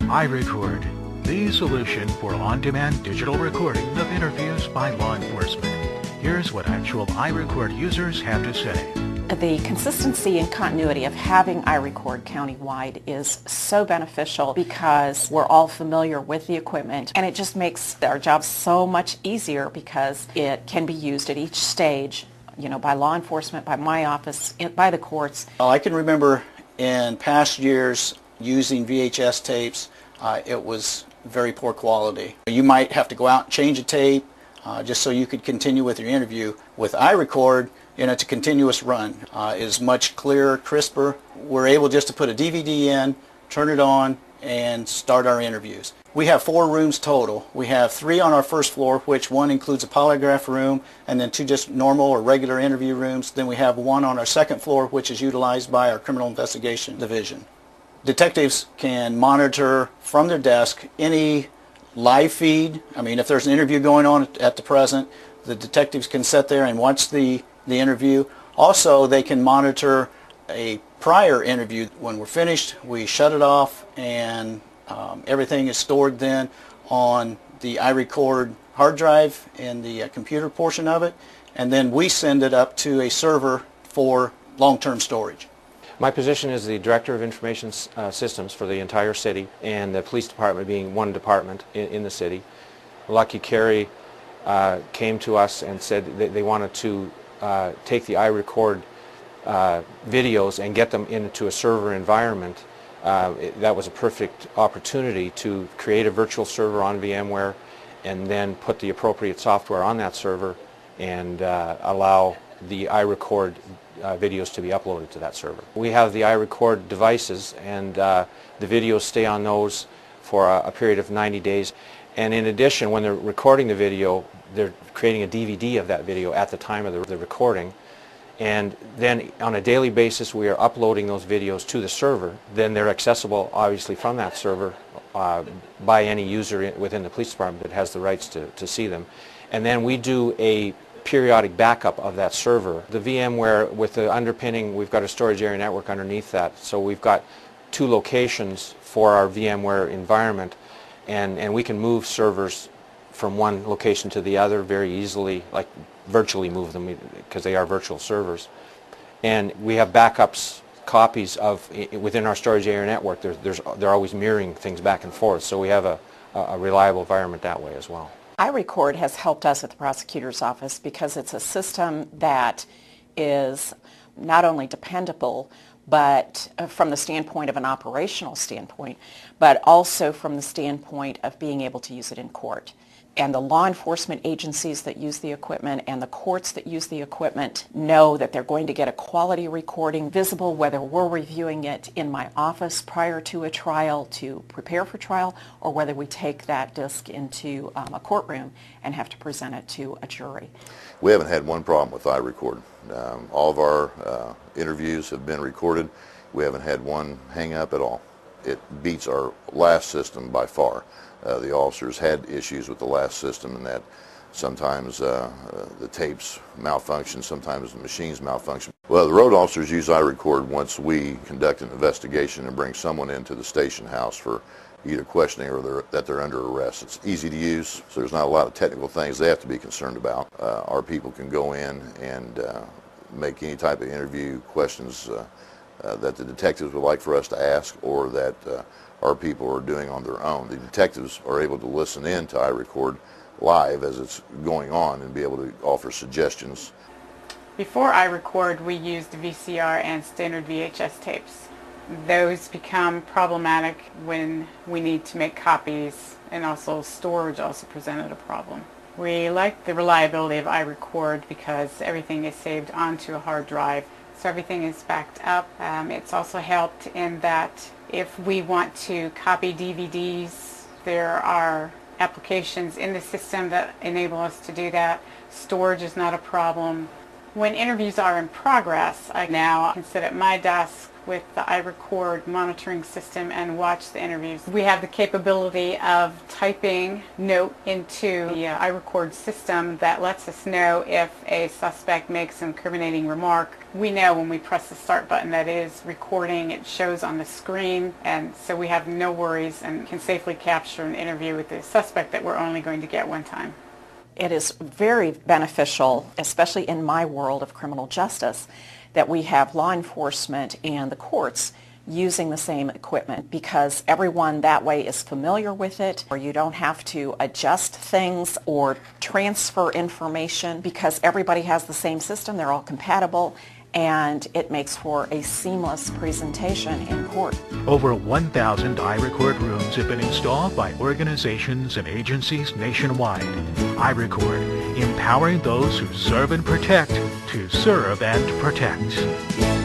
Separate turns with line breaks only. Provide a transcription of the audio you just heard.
iRecord, the solution for on-demand digital recording of interviews by law enforcement. Here's what actual iRecord users have to say.
The consistency and continuity of having iRecord countywide is so beneficial because we're all familiar with the equipment, and it just makes our job so much easier because it can be used at each stage, by law enforcement, by my office, by the courts.
I can remember in past years using VHS tapes, it was very poor quality. You might have to go out and change a tape just so you could continue with your interview. With iRecord, it's a continuous run. It is much clearer, crisper. We're able just to put a DVD in, turn it on, and start our interviews. We have 4 rooms total. We have 3 on our first floor, which one includes a polygraph room, and then 2 just normal or regular interview rooms. Then we have 1 on our second floor, which is utilized by our criminal investigation division. Detectives can monitor from their desk any live feed. If there's an interview going on at the present, the detectives can sit there and watch the interview. Also, they can monitor a prior interview. When we're finished, we shut it off, and everything is stored then on the iRecord hard drive in the computer portion of it, and then we send it up to a server for long-term storage.
My position is the Director of Information Systems for the entire city, and the police department being one department in the city. Lucky Carey came to us and said that they wanted to take the iRecord videos and get them into a server environment. That was a perfect opportunity to create a virtual server on VMware and then put the appropriate software on that server and allow the iRecord videos to be uploaded to that server. We have the iRecord devices, and the videos stay on those for a period of 90 days. And in addition, when they're recording the video, they're creating a DVD of that video at the time of the recording. And then on a daily basis, we are uploading those videos to the server. Then they're accessible, obviously, from that server by any user within the police department that has the rights to see them. And then we do a periodic backup of that server. The VMware, with the underpinning, we've got a storage area network underneath that. So we've got 2 locations for our VMware environment, and we can move servers from one location to the other very easily, like virtually move them because they are virtual servers. And we have backups, copies of within our storage area network. They're always mirroring things back and forth, so we have a reliable environment that way as well.
iRecord has helped us at the prosecutor's office because it's a system that is not only dependable, but from the standpoint of an operational standpoint, but also from the standpoint of being able to use it in court. And the law enforcement agencies that use the equipment and the courts that use the equipment know that they're going to get a quality recording visible whether we're reviewing it in my office prior to a trial to prepare for trial, or whether we take that disc into a courtroom and have to present it to a jury.
We haven't had one problem with iRecord. All of our interviews have been recorded. We haven't had one hang up at all. It beats our last system by far. The officers had issues with the last system in that sometimes the tapes malfunction, sometimes the machines malfunction. Well, the road officers use iRecord once we conduct an investigation and bring someone into the station house for either questioning or that they're under arrest. It's easy to use, so there's not a lot of technical things they have to be concerned about. Our people can go in and make any type of interview questions that the detectives would like for us to ask, or that our people are doing on their own. The detectives are able to listen in to iRecord live as it's going on and be able to offer suggestions.
Before iRecord, we used VCR and standard VHS tapes. Those become problematic when we need to make copies, and also storage also presented a problem. We like the reliability of iRecord because everything is saved onto a hard drive, so everything is backed up. It's also helped in that if we want to copy DVDs, there are applications in the system that enable us to do that. Storage is not a problem. When interviews are in progress, I now can sit at my desk with the iRecord monitoring system and watch the interviews. We have the capability of typing note into the iRecord system that lets us know if a suspect makes an incriminating remark. We know when we press the start button that it is recording, it shows on the screen, and so we have no worries and can safely capture an interview with the suspect that we're only going to get one time.
It is very beneficial, especially in my world of criminal justice, that we have law enforcement and the courts using the same equipment, because everyone that way is familiar with it, or you don't have to adjust things or transfer information because everybody has the same system, they're all compatible, and it makes for a seamless presentation in court.
Over 1,000 iRecord rooms have been installed by organizations and agencies nationwide. iRecord, empowering those who serve and protect to serve and protect.